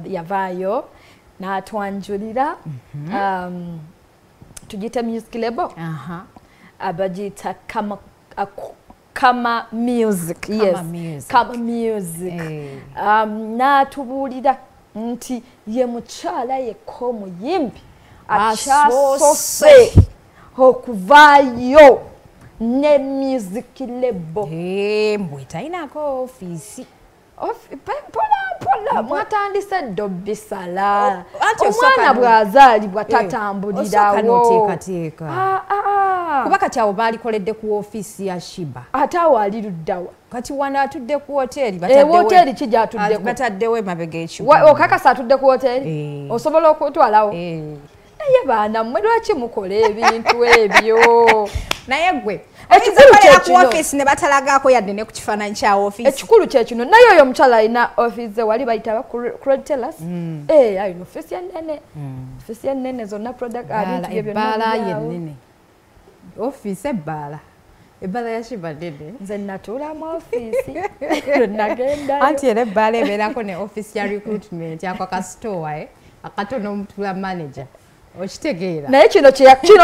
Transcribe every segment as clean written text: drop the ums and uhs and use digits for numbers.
yavaayo n'atwanjulira tugita music label abagita kama music. Yes, kama music. N'atubuulira nti ye mukyala yekko omuyimbi akyasose okuvaayo ne music label. Mbwe talinako ofiisi. Pola mwatandise dobisala omwana bw'azaalibwa tatambulirawo. Kuba kati awo balikoledde ku ofiisi ya Sheebah. Ate awo ali luddawa. Kati wano atudde ku hoteeri. Hoteeri kijja atuddeko. Bataddewo emabega ekibuga. Okakasa atudde ku hoteeri? Osobola okutwalawo? Naye baana mmwe lwaki mukola ebintu ebyo? Naye gwe ekikulu kyekino ku office ne batalagaako yadde ne ku kifaananyi kya office. Ekikulu kyekino naye oyo omukyala alina office wali bayita creditors. Ayina office ennene. Office ennene zonna product ebbaala yennene. Office ebbaala. Ebbaala ya Sheebah nnene. Nze natuula mu office. Nagendayo. Anti era ebbaala ebeerako ne office ya recruitment ako kasitowa akatono omutula manager. Okitegeera. Naye kino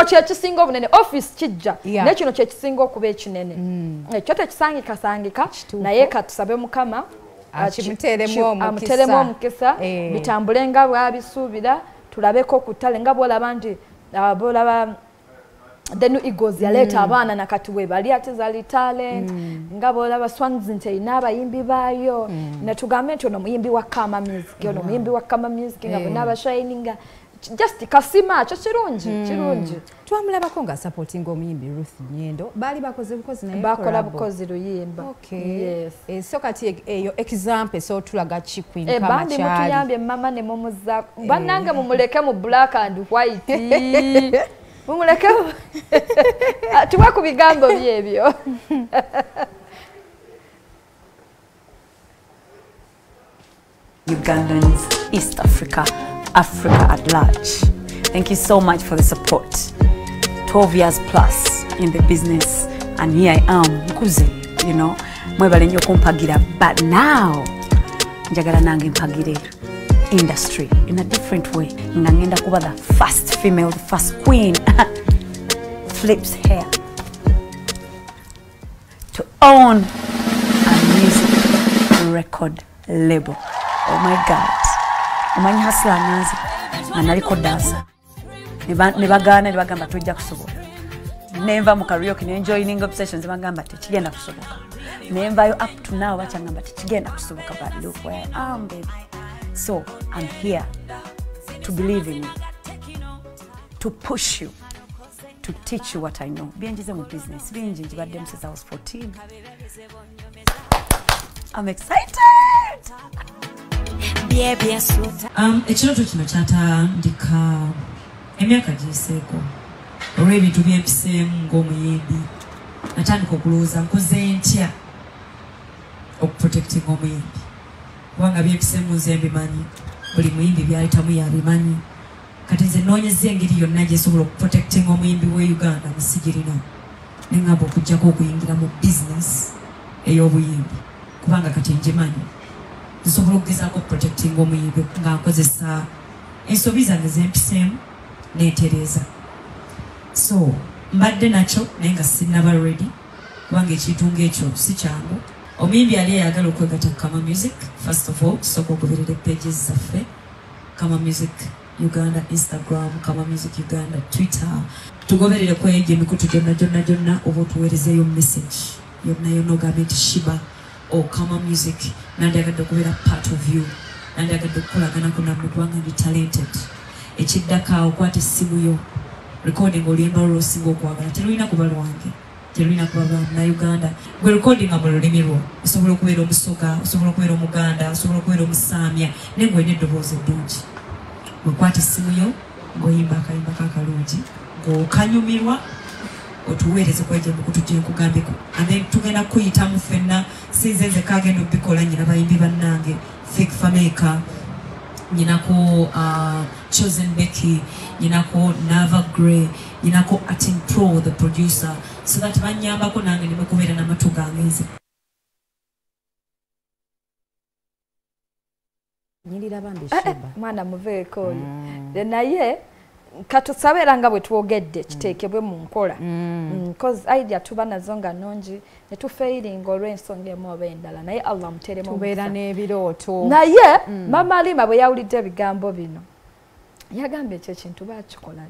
kyekisinga obunene office kijja. Naye kino kyekisinga okuba ekinene. Ekyo tekisangika naye katusabe Mukama amuteremu omukisa bitambule nga bwabisuubira tulabeko ku ttale nga bw'olaba nti bw'olaba the new Eagles yaleeta abaana nakati we bali ate zali talent nga bw'olaba Swans nti erina abayimbi baayo ne tugambe nti ono muyimbi wa Kama Music ono muyimbi wa Kama Music nga bonna abashininga just kasima kyo kirungi twamulabako nga supporting omuyimbi Ruth Nyendo bali bakoze bukozi naye bakola bukozi luyimba. Yes. So kati eyo example so tulaga Queen kama bandi mutuyambye mama ne mumuza bananga mumuleke mu black and white mumuleke tuwa ku bigambo byebyo. Ugandans, East Africa, Africa at large. Thank you so much for the support. 12 years plus in the business, and here I am, Nkuze, you know, mwebali nnyo kumpagira, but now, njagala nange mpagire industry in a different way. Ngenda kuba the first female, the first queen, flips hair, to own a music record label. Oh my God. Omanyi hasla nazi analiko dansa ne bagamba tujja kusobola nenva mu karaoke ne joining obsessions bagamba tekigenda kusoboka nenvayo up to now bachangamba tekigenda kusoboka, but look where I am, baby. So I'm here to believe in you, to push you, to teach you what I know. Bienjize mu business binji njibadde since I was 14. I'm excited. Ekiroto kino kyatandika emyaka giseeko olw'ebintu byempiseemu ng'omuyimbi. Natandika okulowooza nkoze ntya okuprotectinga omuyimbi kubanga byempiseemu nze mbimanyi, buli muyimbi byayitamu yabimanyi. Kati nze noonyeza engeri yonna gyesobola okuprotectinga omuyimbi w'e Uganda musigirina ne ngamba okuggyako okuyingira mu bizinesi ey'obuyimbi kubanga kati ngimanyi. Nsobola okugezaako protecting omuyimbi nga nkozesa ensobi zange zempiseemu neetereeza. So mbadde nakyo naye nga sinnaba ready kubanga ekintu ng'ekyo si kyangu. Omuyimbi yali ayagala okwegatta Kama Music. First of all tusooka okugoberera pages zaffe Kama Music Uganda, Instagram, Kama Music Uganda, Twitter. Tugoberere ku egyo emikutu gyonna oba otuweerezeeyo message yonna ogambe nti Sheebah or Kama Music nandiyagadde okubeera part of you, nandiyagadde okukolaganako nammwe kubanga ndi talented. Ekiddako awo kwata essimu yo recording oluyimba lw'osinga okwagala, terulina kuba lwange, terulina kuba lwa Munnayuganda. Gwe recordinga mu lulimi lwo, osobola okubeera Omusoga, osobola okubeera Omuganda, osobola okubeera Omusaamya naye ng'olina eddoboozi eddungi. Wekwata essimu yo ng'oyimba akayimba kakalungi ng'okanyumirwa otuweereze kwegye mukutu gye nkugambeko, and then tugenda kuyitamu ffenna sinze nze kagenda obikola nyina bayimbi bannange Fameica, nyinako Chosen Becky, nyinako Nava Gray, nyinako Artin Pro the producer, so that banyambako nange ne kubeera n'amatu gange nze. nyirira bambi Sheebah mwana muveeko oyo naye katusabe era nga bwe twogedde kiteekebwe mu nkola because idea tuba nazo nga nnungi ne tufeeringa olw'ensonga emu oba endala naye Allah muteremu tubeera n'ebirooto naye mama Alima bwe yawulidde ebigambo bino yagamba ekyo ekintu baakikola